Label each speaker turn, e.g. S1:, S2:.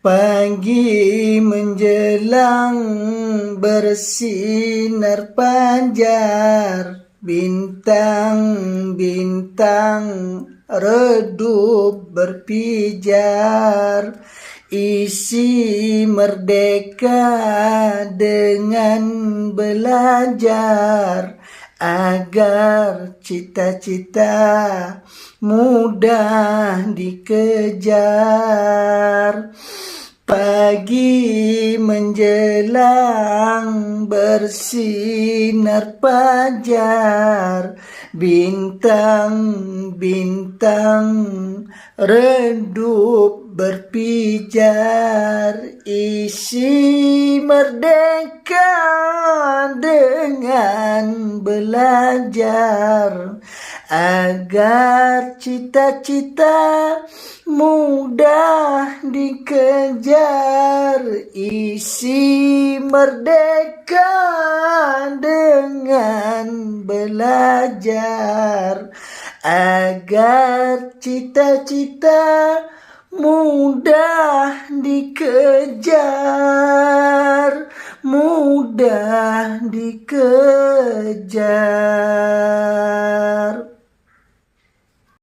S1: Pagi menjelang bersinar panjar, bintang-bintang redup berpijar. Isi merdeka dengan belajar, agar cita-cita mudah dikejar. Pagi menjelang bersinar fajar, bintang-bintang redup berpijar. Isi merdeka dengan belajar, agar cita-cita mudah dikejar. Isi merdeka dengan belajar, agar cita-cita mudah dikejar, mudah dikejar.